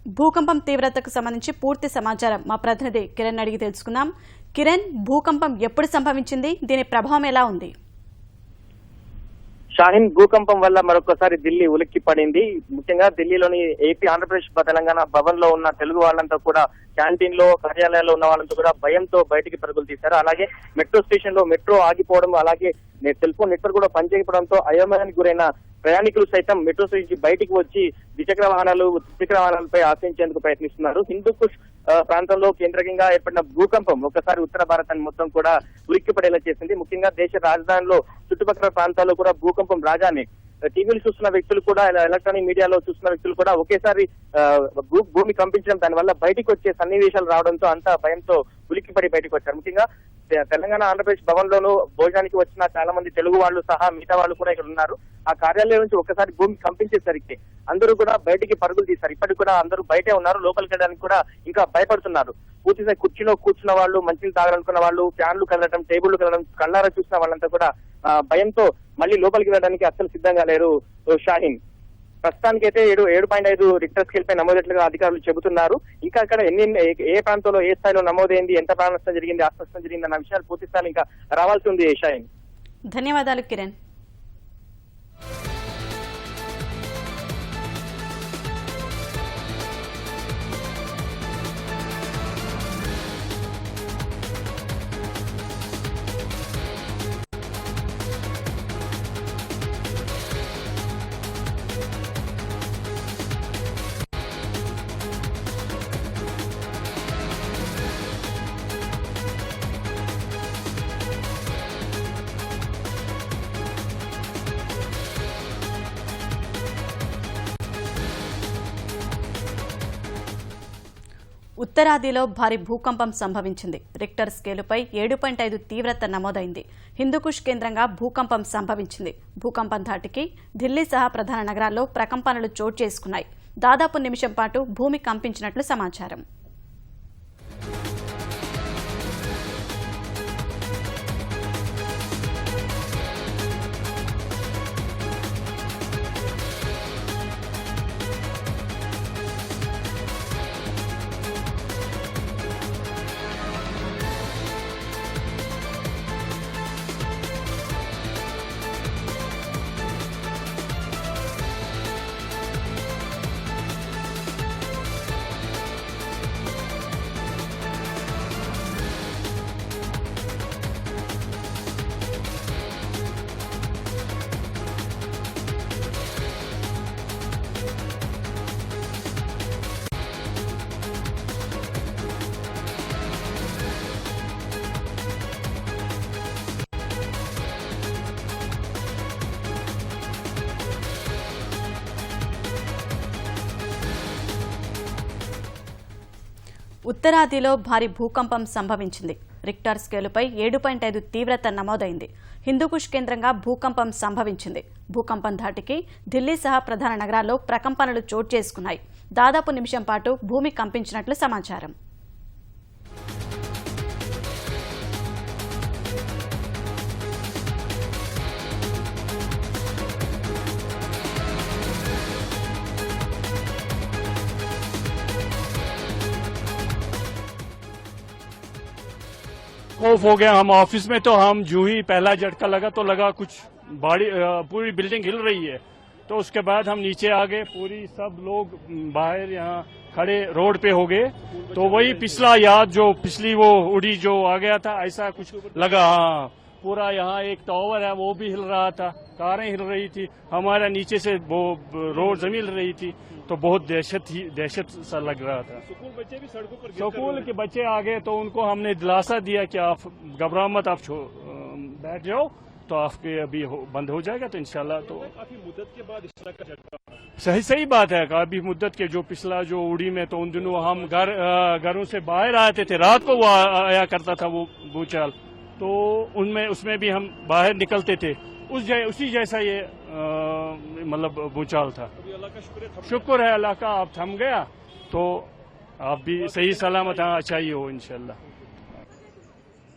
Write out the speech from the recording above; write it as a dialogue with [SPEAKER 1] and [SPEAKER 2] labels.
[SPEAKER 1] భూకంపం తీవ్రతకు సంబంధించి పూర్తి సమాచారం మా ప్రతినిధి కిరణ్ అడిగి తెలుసుకుందాం. కిరణ్, భూకంపం ఎప్పుడు సంభవించింది, దీని ప్రభావం ఎలా ఉంది?
[SPEAKER 2] షాహీన్, భూకంపం వల్ల మరొకసారి ఢిల్లీ ఉలిక్కి పడింది. ముఖ్యంగా ఢిల్లీలోని ఏపీ, ఆంధ్రప్రదేశ్, తెలంగాణ భవన్ లో ఉన్న తెలుగు వాళ్ళంతా కూడా, క్యాంటీన్ లో, కార్యాలయాల్లో ఉన్న వాళ్ళంతా కూడా భయంతో బయటికి పరుగులు తీశారు. అలాగే మెట్రో స్టేషన్ లో మెట్రో ఆగిపోవడం, అలాగే సెల్ ఫోన్ నెట్వర్క్ కూడా పనిచేయకపోవడంతో అయోమయానికి గురైన ప్రయాణికులు సైతం మెట్రో స్టేషన్ బయటికి వచ్చి ద్విచక్ర వాహనాలపై ఆశ్రయించేందుకు ప్రయత్నిస్తున్నారు. హిందూకుష్ ప్రాంతంలో కేంద్రంగా ఏర్పడిన భూకంపం ఒకసారి ఉత్తర భారతాన్ని మొత్తం కూడా ఉలిక్కిపడేలా చేసింది. ముఖ్యంగా దేశ రాజధానిలో చుట్టుపక్కల ప్రాంతాల్లో కూడా భూకంపం రాగానే టీవీలు చూస్తున్న వ్యక్తులు కూడా, ఎలక్ట్రానిక్ మీడియాలో చూస్తున్న వ్యక్తులు కూడా ఒకేసారి భూమి కంపించడం, దానివల్ల బయటకు వచ్చే సన్నివేశాలు రావడంతో అంతా భయంతో ఉలిక్కిపడి బయటకు వచ్చారు. ముఖ్యంగా తెలంగాణ, ఆంధ్రప్రదేశ్ భవన్ లోను భోజనానికి వచ్చిన చాలా మంది తెలుగు వాళ్ళు సహా మిగతా వాళ్ళు కూడా ఇక్కడ ఉన్నారు. ఆ కార్యాలయం నుంచి ఒక్కసారి భూమి కంపించేసరికి అందరూ కూడా బయటికి పరుగులు తీశారు. ఇప్పటికి కూడా అందరూ బయటే ఉన్నారు. లోపలికి వెళ్ళడానికి కూడా ఇంకా భయపడుతున్నారు. పూర్తిగా కుర్చీలో కూర్చున్న వాళ్ళు, మంచిని తాగాలనుకున్న వాళ్ళు, ఫ్యాన్లు కదలడం, టేబుల్ కదలడం, కళ్ళారా చూసిన వాళ్ళంతా కూడా భయంతో మళ్ళీ లోపలికి వెళ్ళడానికి అస్సలు సిద్ధంగా లేరు. షాహీన్, ప్రస్తుతానికి అయితే 7.5 రిక్టర్ స్కేల్ పై నమోదైనట్లుగా అధికారులు చెబుతున్నారు. ఇంకా అక్కడ ఏ ప్రాంతంలో ఏ స్థాయిలో నమోదైంది, ఎంత ప్రాణ నష్టం జరిగింది, ఆస్తి నష్టం జరిగింది అన్న విషయాలు పూర్తి స్థాయిలో ఇంకా రావాల్సి ఉంది. షాహీన్,
[SPEAKER 1] ధన్యవాదాలు కిరణ్. ఉత్తరాదిలో భారీ భూకంపం సంభవించింది. రిక్టర్ స్కేలుపై 7.5 తీవ్రత నమోదైంది. హిందూకుష్ కేంద్రంగా భూకంపం సంభవించింది. భూకంపం ధాటికి ఢిల్లీ సహా ప్రధాన నగరాల్లో ప్రకంపనలు చోటు చేసుకున్నాయి. దాదాపు నిమిషం పాటు భూమి కంపించినట్లు సమాచారం. ఉత్తరాదిలో భారీ భూకంపం సంభవించింది. రిక్టర్ స్కేలుపై 7.5 తీవ్రత నమోదైంది. హిందూకుష్ కేంద్రంగా భూకంపం సంభవించింది. భూకంపం ధాటికి ఢిల్లీ సహా ప్రధాన నగరాల్లో ప్రకంపనలు చోటు చేసుకున్నాయి. దాదాపు నిమిషం పాటు భూమి కంపించినట్లు సమాచారం.
[SPEAKER 3] ऑफ हो गया। हम ऑफिस में तो हम जो ही पहला झटका लगा तो लगा कुछ बड़ी पूरी बिल्डिंग हिल रही है, तो उसके बाद हम नीचे आ गए। पूरी सब लोग बाहर यहाँ खड़े रोड पे हो गए, तो वही पिछला याद जो पिछली वो उड़ी जो आ गया था, ऐसा कुछ लगा। हाँ, पूरा यहाँ एक टावर है वो भी हिल रहा था, कारें हिल रही थी, हमारा नीचे से वो रोड जमीन हिल रही थी, तो बहुत दहशत सा लग रहा था। स्कूल के बच्चे आ गए तो उनको हमने दिलासा दिया कि आप घबराओ मत, आप बैठ जाओ, तो आपके अभी बंद हो जाएगा, तो इंशाल्लाह। तो काफी मुद्दत के बाद इस तरह का झटका सही बात है। काफी मुद्दत के जो पिछला जो उड़ी में, तो उन दिनों हम घरों से बाहर आते थे, रात को वो आया करता था वो भूचाल, तो उसमें भी हम बाहर निकलते थे। उसी जैसा ये मतलब भूचाल था। शुक्र है अल्लाह का, आप थम गया, तो आप भी सही सलामत अच्छा ही हो इंशाल्लाह।